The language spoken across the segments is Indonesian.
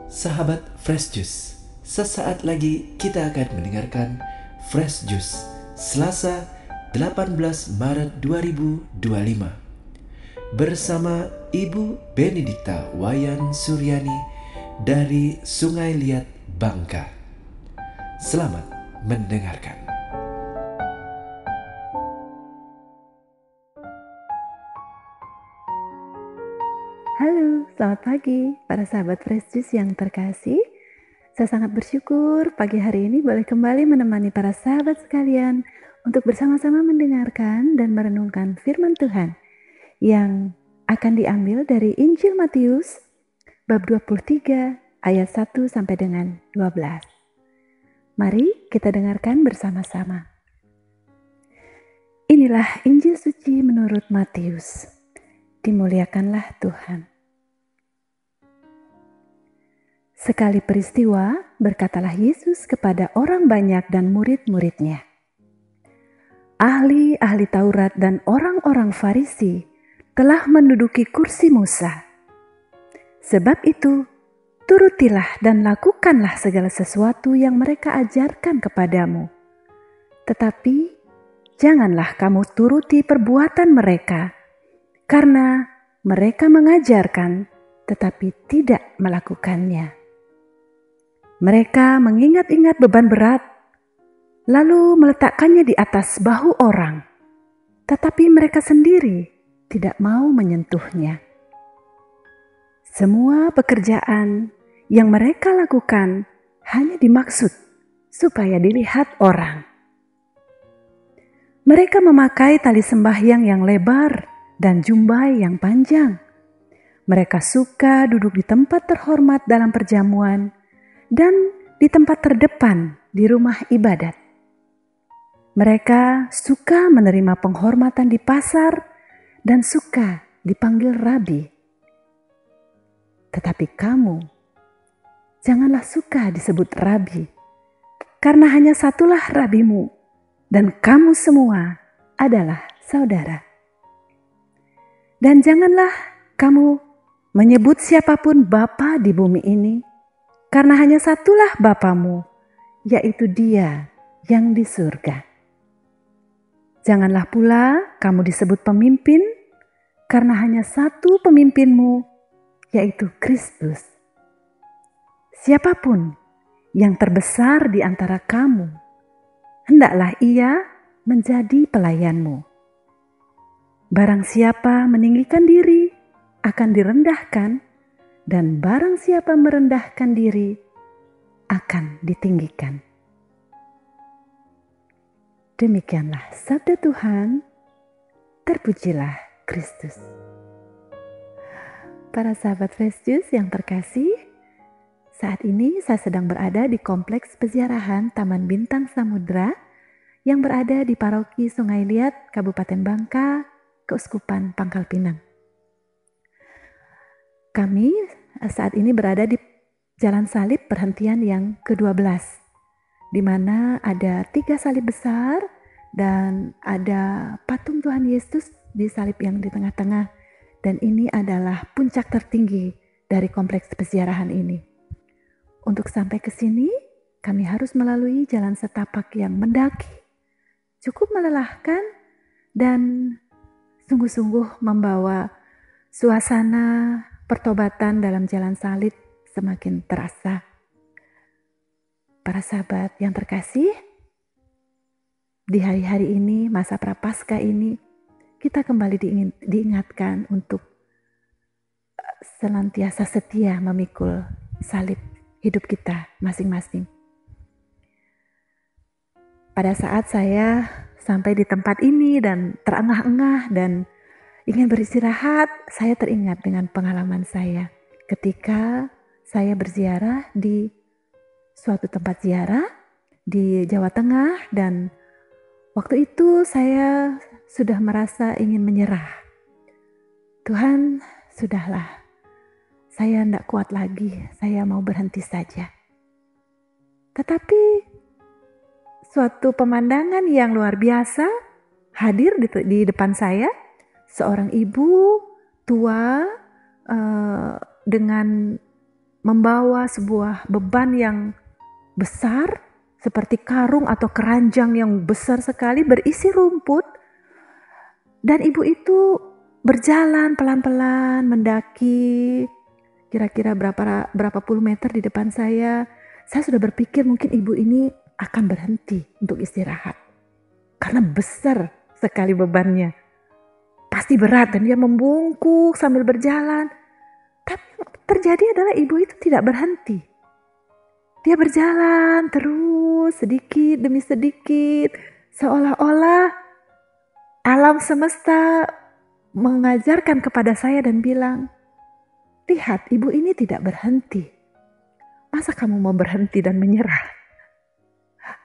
Sahabat Fresh Juice, sesaat lagi kita akan mendengarkan Fresh Juice Selasa 18 Maret 2025 bersama Ibu Benedikta Wayan Suryani dari Sungai Liat, Bangka. Selamat mendengarkan. Halo, selamat pagi para sahabat Fresh Juice yang terkasih. Saya sangat bersyukur pagi hari ini boleh kembali menemani para sahabat sekalian untuk bersama-sama mendengarkan dan merenungkan firman Tuhan yang akan diambil dari Injil Matius bab 23 ayat 1 sampai dengan 12. Mari kita dengarkan bersama-sama. Inilah Injil suci menurut Matius. Dimuliakanlah Tuhan. Sekali peristiwa, berkatalah Yesus kepada orang banyak dan murid-muridnya, ahli-ahli Taurat dan orang-orang Farisi telah menduduki kursi Musa. Sebab itu, turutilah dan lakukanlah segala sesuatu yang mereka ajarkan kepadamu. Tetapi, janganlah kamu turuti perbuatan mereka, karena mereka mengajarkan tetapi tidak melakukannya. Mereka mengingat-ingat beban berat, lalu meletakkannya di atas bahu orang, tetapi mereka sendiri tidak mau menyentuhnya. Semua pekerjaan yang mereka lakukan hanya dimaksud supaya dilihat orang. Mereka memakai tali sembahyang yang lebar dan jumbai yang panjang. Mereka suka duduk di tempat terhormat dalam perjamuan dan di tempat terdepan di rumah ibadat. Mereka suka menerima penghormatan di pasar dan suka dipanggil rabi. Tetapi kamu, janganlah suka disebut rabi, karena hanya satulah rabimu, dan kamu semua adalah saudara. Dan janganlah kamu menyebut siapapun bapa di bumi ini, karena hanya satulah Bapamu, yaitu Dia yang di surga. Janganlah pula kamu disebut pemimpin, karena hanya satu pemimpinmu, yaitu Kristus. Siapapun yang terbesar di antara kamu, hendaklah ia menjadi pelayanmu. Barang siapa meninggikan diri akan direndahkan, dan barang siapa merendahkan diri akan ditinggikan. Demikianlah sabda Tuhan, terpujilah Kristus. Para sahabat Fresh Juice yang terkasih, saat ini saya sedang berada di Kompleks Peziarahan Taman Bintang Samudra yang berada di Paroki Sungai Liat, Kabupaten Bangka, Keuskupan Pangkal Pinang. Kami saat ini berada di Jalan Salib perhentian yang ke-12, di mana ada 3 salib besar dan ada patung Tuhan Yesus di salib yang di tengah-tengah. Dan ini adalah puncak tertinggi dari kompleks peziarahan ini. Untuk sampai ke sini, kami harus melalui jalan setapak yang mendaki, cukup melelahkan dan sungguh-sungguh membawa suasana pertobatan dalam jalan salib semakin terasa. Para sahabat yang terkasih, di hari-hari ini, masa Prapaskah ini, kita kembali diingatkan untuk senantiasa setia memikul salib hidup kita masing-masing. Pada saat saya sampai di tempat ini dan terengah-engah dan ingin beristirahat, saya teringat dengan pengalaman saya ketika saya berziarah di suatu tempat ziarah di Jawa Tengah, dan waktu itu saya sudah merasa ingin menyerah. Tuhan, sudahlah, saya tidak kuat lagi, saya mau berhenti saja. Tetapi suatu pemandangan yang luar biasa hadir di depan saya. Seorang ibu tua dengan membawa sebuah beban yang besar seperti karung atau keranjang yang besar sekali berisi rumput, dan ibu itu berjalan pelan-pelan mendaki kira-kira berapa puluh meter di depan saya. Saya sudah berpikir mungkin ibu ini akan berhenti untuk istirahat karena besar sekali bebannya, pasti berat, dan dia membungkuk sambil berjalan. Tapi yang terjadi adalah ibu itu tidak berhenti. Dia berjalan terus sedikit demi sedikit, seolah-olah alam semesta mengajarkan kepada saya dan bilang, lihat, ibu ini tidak berhenti. Masa kamu mau berhenti dan menyerah?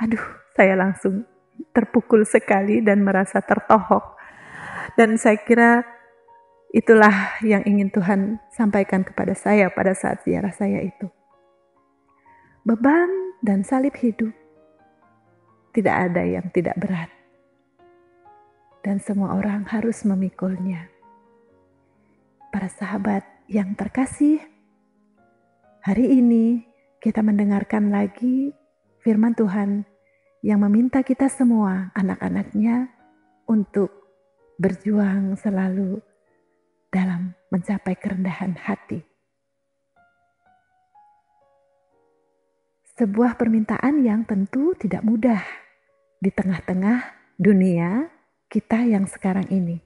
Aduh, saya langsung terpukul sekali dan merasa tertohok. Dan saya kira itulah yang ingin Tuhan sampaikan kepada saya pada saat ziarah saya itu. Beban dan salib hidup tidak ada yang tidak berat. Dan semua orang harus memikulnya. Para sahabat yang terkasih, hari ini kita mendengarkan lagi firman Tuhan yang meminta kita semua, anak-anaknya, untuk berjuang selalu dalam mencapai kerendahan hati. Sebuah permintaan yang tentu tidak mudah di tengah-tengah dunia kita yang sekarang ini.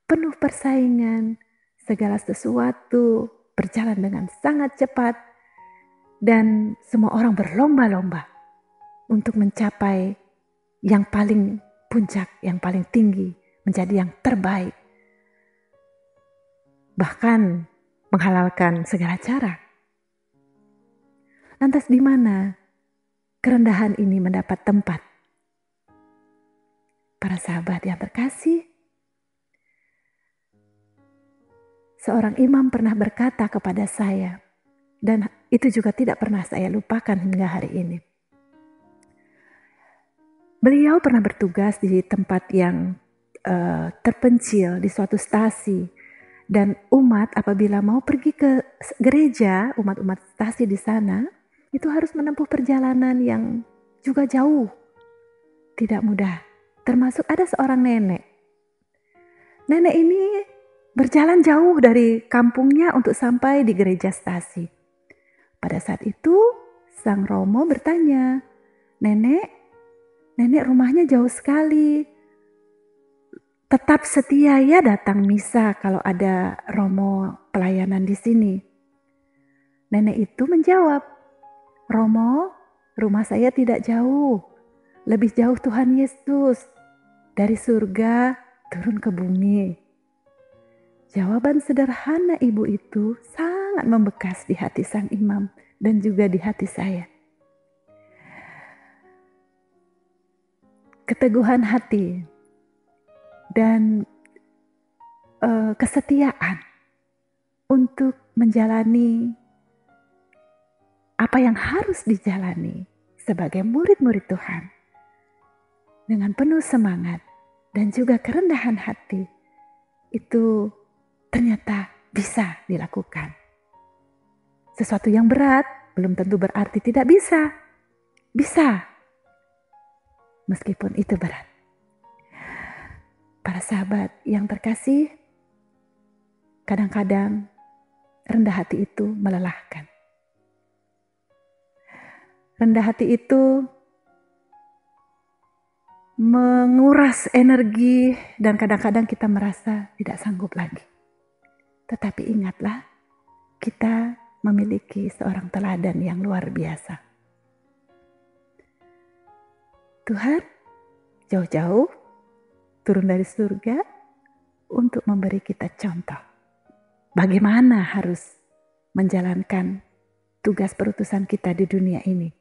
Penuh persaingan, segala sesuatu berjalan dengan sangat cepat, dan semua orang berlomba-lomba untuk mencapai yang paling puncak, yang paling tinggi, menjadi yang terbaik. Bahkan menghalalkan segala cara. Lantas di mana kerendahan ini mendapat tempat? Para sahabat yang terkasih, seorang imam pernah berkata kepada saya, dan itu juga tidak pernah saya lupakan hingga hari ini. Beliau pernah bertugas di tempat yang terpencil, di suatu stasi, dan umat apabila mau pergi ke gereja, umat-umat stasi di sana, itu harus menempuh perjalanan yang juga jauh, tidak mudah. Termasuk ada seorang nenek. Nenek ini berjalan jauh dari kampungnya untuk sampai di gereja stasi. Pada saat itu, Sang Romo bertanya, Nenek rumahnya jauh sekali. Tetap setia ya datang misa kalau ada Romo pelayanan di sini. Nenek itu menjawab, Romo, rumah saya tidak jauh. Lebih jauh Tuhan Yesus. Dari surga turun ke bumi. Jawaban sederhana ibu itu sangat membekas di hati sang imam dan juga di hati saya. Keteguhan hati dan kesetiaan untuk menjalani apa yang harus dijalani sebagai murid-murid Tuhan dengan penuh semangat dan juga kerendahan hati, itu ternyata bisa dilakukan. Sesuatu yang berat belum tentu berarti tidak bisa. Bisa, meskipun itu berat. Para sahabat yang terkasih, kadang-kadang rendah hati itu melelahkan. Rendah hati itu menguras energi dan kadang-kadang kita merasa tidak sanggup lagi. Tetapi ingatlah, kita memiliki seorang teladan yang luar biasa. Tuhan jauh-jauh turun dari surga untuk memberi kita contoh bagaimana harus menjalankan tugas perutusan kita di dunia ini.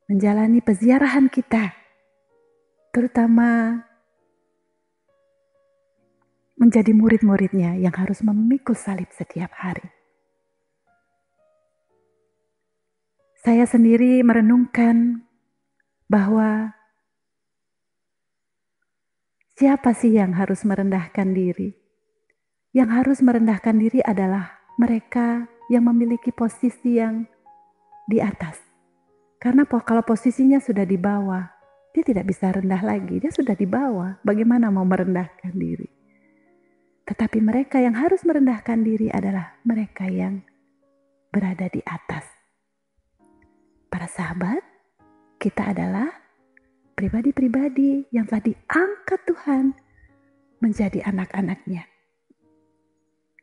Menjalani peziarahan kita, terutama menjadi murid-muridnya yang harus memikul salib setiap hari. Saya sendiri merenungkan bahwa siapa sih yang harus merendahkan diri? Yang harus merendahkan diri adalah mereka yang memiliki posisi yang di atas. Karena kalau posisinya sudah di bawah, dia tidak bisa rendah lagi, dia sudah di bawah. Bagaimana mau merendahkan diri? Tetapi mereka yang harus merendahkan diri adalah mereka yang berada di atas. Para sahabat, kita adalah pribadi-pribadi yang telah diangkat Tuhan menjadi anak-anaknya.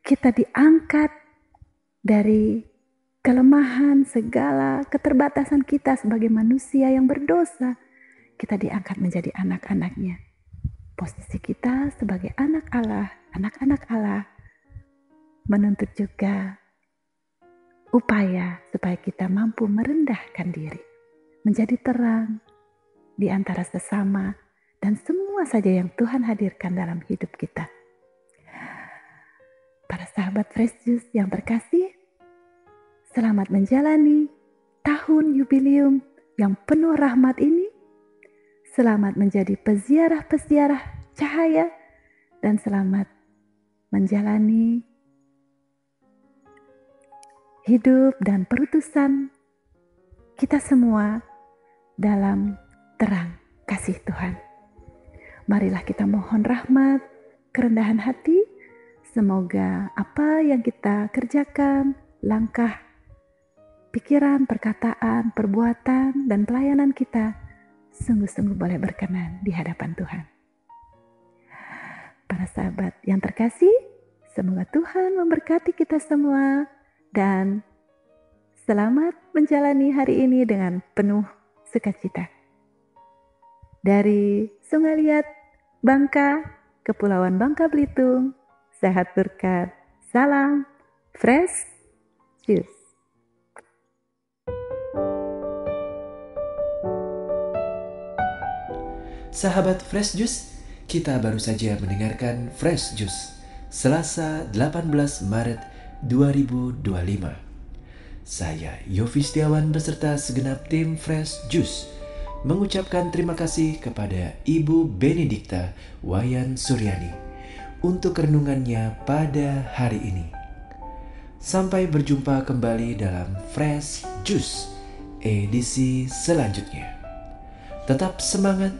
Kita diangkat dari kelemahan, segala keterbatasan kita sebagai manusia yang berdosa. Kita diangkat menjadi anak-anaknya. Posisi kita sebagai anak-anak Allah, menuntut juga upaya supaya kita mampu merendahkan diri, menjadi terang di antara sesama dan semua saja yang Tuhan hadirkan dalam hidup kita. Para sahabat Fresh Juice yang terkasih, selamat menjalani tahun jubileum yang penuh rahmat ini. Selamat menjadi peziarah-peziarah cahaya dan selamat menjalani hidup dan perutusan kita semua dalam terang kasih Tuhan. Marilah kita mohon rahmat, kerendahan hati. Semoga apa yang kita kerjakan, langkah, pikiran, perkataan, perbuatan, dan pelayanan kita sungguh-sungguh boleh berkenan di hadapan Tuhan. Para sahabat yang terkasih, semoga Tuhan memberkati kita semua dan selamat menjalani hari ini dengan penuh sukacita. Dari Sungai Liat, Bangka, Kepulauan Bangka Belitung, sehat berkat, salam Fresh Juice. Sahabat Fresh Juice, kita baru saja mendengarkan Fresh Juice Selasa 18 Maret 2025. Saya Yofi Setiawan beserta segenap tim Fresh Juice mengucapkan terima kasih kepada Ibu Benedikta Wayan Suryani untuk renungannya pada hari ini. Sampai berjumpa kembali dalam Fresh Juice edisi selanjutnya. Tetap semangat,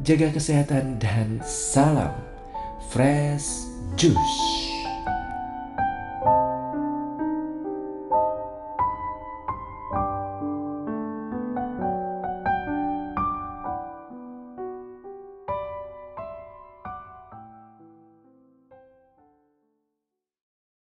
jaga kesehatan, dan salam Fresh Juice.